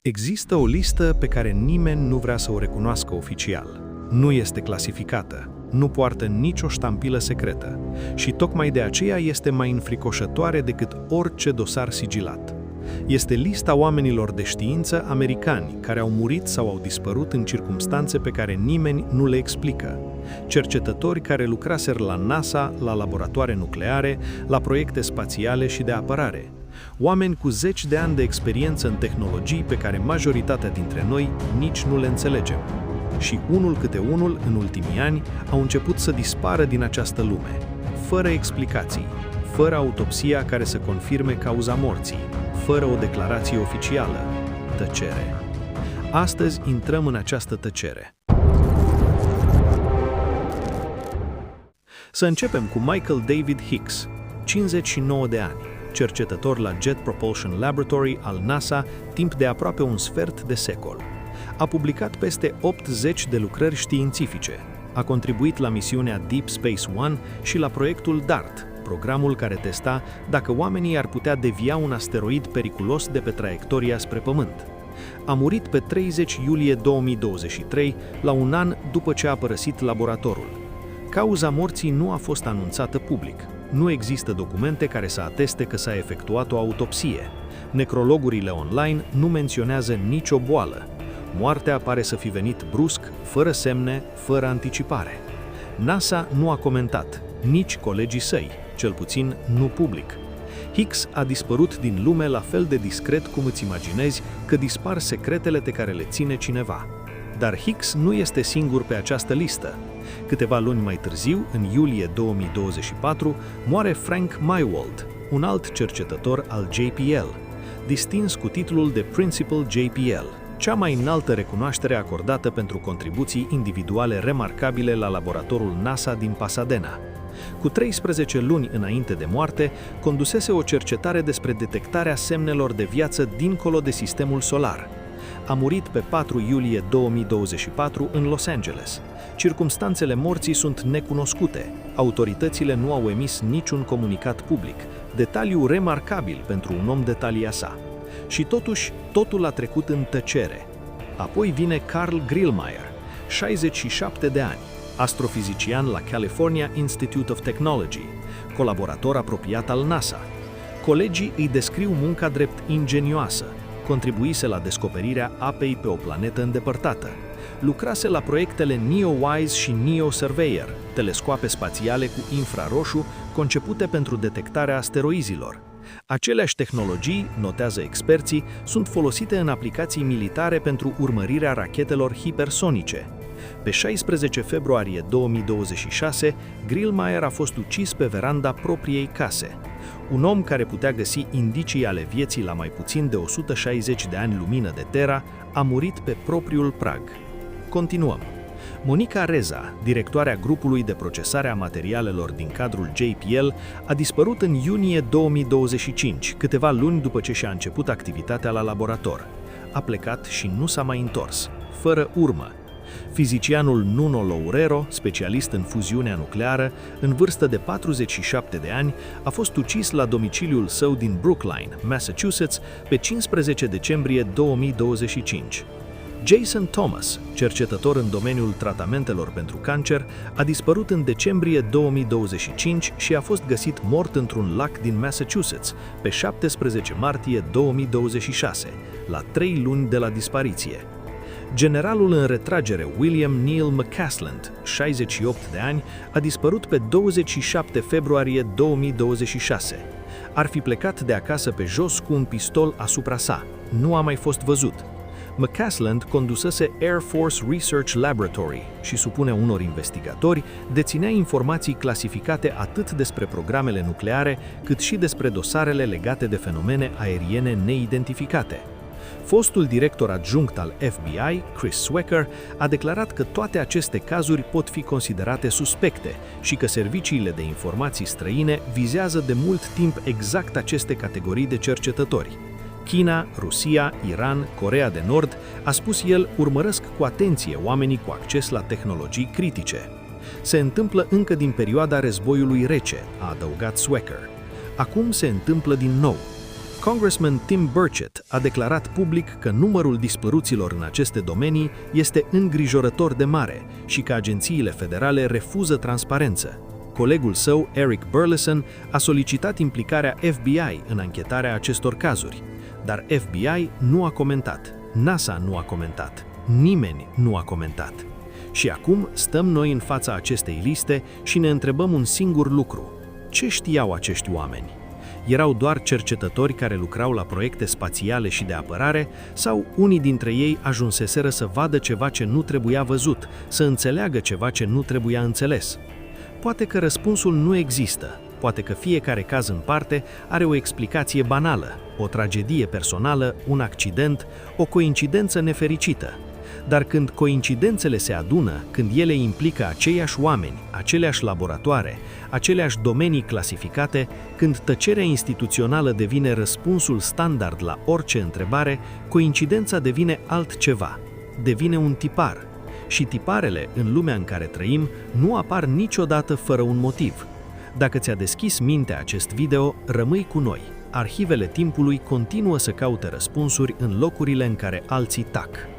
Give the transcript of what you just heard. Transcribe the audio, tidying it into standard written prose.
Există o listă pe care nimeni nu vrea să o recunoască oficial. Nu este clasificată, nu poartă nicio ștampilă secretă și tocmai de aceea este mai înfricoșătoare decât orice dosar sigilat. Este lista oamenilor de știință americani care au murit sau au dispărut în circumstanțe pe care nimeni nu le explică. Cercetători care lucraseră la NASA, la laboratoare nucleare, la proiecte spațiale și de apărare. Oameni cu zeci de ani de experiență în tehnologii pe care majoritatea dintre noi nici nu le înțelegem. Și unul câte unul, în ultimii ani, au început să dispară din această lume, fără explicații, fără autopsia care să confirme cauza morții, fără o declarație oficială. Tăcere. Astăzi intrăm în această tăcere. Să începem cu Michael David Hicks, 59 de ani, cercetător la Jet Propulsion Laboratory al NASA timp de aproape un sfert de secol. A publicat peste 80 de lucrări științifice. A contribuit la misiunea Deep Space One și la proiectul DART, programul care testa dacă oamenii ar putea devia un asteroid periculos de pe traiectoria spre Pământ. A murit pe 30 iulie 2023, la un an după ce a părăsit laboratorul. Cauza morții nu a fost anunțată public. Nu există documente care să ateste că s-a efectuat o autopsie. Necrologurile online nu menționează nicio boală. Moartea pare să fi venit brusc, fără semne, fără anticipare. NASA nu a comentat, nici colegii săi, cel puțin nu public. Hicks a dispărut din lume la fel de discret cum îți imaginezi că dispar secretele pe care le ține cineva. Dar Hicks nu este singur pe această listă. Câteva luni mai târziu, în iulie 2024, moare Frank Mywald, un alt cercetător al JPL, distins cu titlul de Principal JPL, cea mai înaltă recunoaștere acordată pentru contribuții individuale remarcabile la laboratorul NASA din Pasadena. Cu 13 luni înainte de moarte, condusese o cercetare despre detectarea semnelor de viață dincolo de sistemul solar. A murit pe 4 iulie 2024 în Los Angeles. Circumstanțele morții sunt necunoscute. Autoritățile nu au emis niciun comunicat public, detaliu remarcabil pentru un om de talia sa. Și totuși, totul a trecut în tăcere. Apoi vine Carl Grillmeier, 67 de ani, astrofizician la California Institute of Technology, colaborator apropiat al NASA. Colegii îi descriu munca drept ingenioasă, contribuise la descoperirea apei pe o planetă îndepărtată. Lucrase la proiectele NEOWISE și NEOSurveyor, telescoape spațiale cu infraroșu concepute pentru detectarea asteroizilor. Aceleași tehnologii, notează experții, sunt folosite în aplicații militare pentru urmărirea rachetelor hipersonice. Pe 16 februarie 2026, Grillmeier a fost ucis pe veranda propriei case. Un om care putea găsi indicii ale vieții la mai puțin de 160 de ani lumină de Terra a murit pe propriul prag. Continuăm. Monica Reza, directoarea grupului de procesare a materialelor din cadrul JPL, a dispărut în iunie 2025, câteva luni după ce și-a început activitatea la laborator. A plecat și nu s-a mai întors, fără urmă. Fizicianul Nuno Loureiro, specialist în fuziunea nucleară, în vârstă de 47 de ani, a fost ucis la domiciliul său din Brookline, Massachusetts, pe 15 decembrie 2025. Jason Thomas, cercetător în domeniul tratamentelor pentru cancer, a dispărut în decembrie 2025 și a fost găsit mort într-un lac din Massachusetts pe 17 martie 2026, la 3 luni de la dispariție. Generalul în retragere William Neal McCasland, 68 de ani, a dispărut pe 27 februarie 2026. Ar fi plecat de acasă pe jos cu un pistol asupra sa. Nu a mai fost văzut. McCasland condusese Air Force Research Laboratory și, supune unor investigatori, deținea informații clasificate atât despre programele nucleare, cât și despre dosarele legate de fenomene aeriene neidentificate. Fostul director adjunct al FBI, Chris Swecker, a declarat că toate aceste cazuri pot fi considerate suspecte și că serviciile de informații străine vizează de mult timp exact aceste categorii de cercetători. China, Rusia, Iran, Coreea de Nord, a spus el, urmăresc cu atenție oamenii cu acces la tehnologii critice. Se întâmplă încă din perioada războiului rece, a adăugat Swecker. Acum se întâmplă din nou. Congressman Tim Burchett a declarat public că numărul dispăruților în aceste domenii este îngrijorător de mare și că agențiile federale refuză transparență. Colegul său, Eric Burleson, a solicitat implicarea FBI în anchetarea acestor cazuri, dar FBI nu a comentat, NASA nu a comentat, nimeni nu a comentat. Și acum stăm noi în fața acestei liste și ne întrebăm un singur lucru. Ce știau acești oameni? Erau doar cercetători care lucrau la proiecte spațiale și de apărare sau unii dintre ei ajunseseră să vadă ceva ce nu trebuia văzut, să înțeleagă ceva ce nu trebuia înțeles? Poate că răspunsul nu există, poate că fiecare caz în parte are o explicație banală, o tragedie personală, un accident, o coincidență nefericită. Dar când coincidențele se adună, când ele implică aceiași oameni, aceleași laboratoare, aceleași domenii clasificate, când tăcerea instituțională devine răspunsul standard la orice întrebare, coincidența devine altceva, devine un tipar. Și tiparele, în lumea în care trăim, nu apar niciodată fără un motiv. Dacă ți-a deschis mintea acest video, rămâi cu noi. Arhivele timpului continuă să caute răspunsuri în locurile în care alții tac.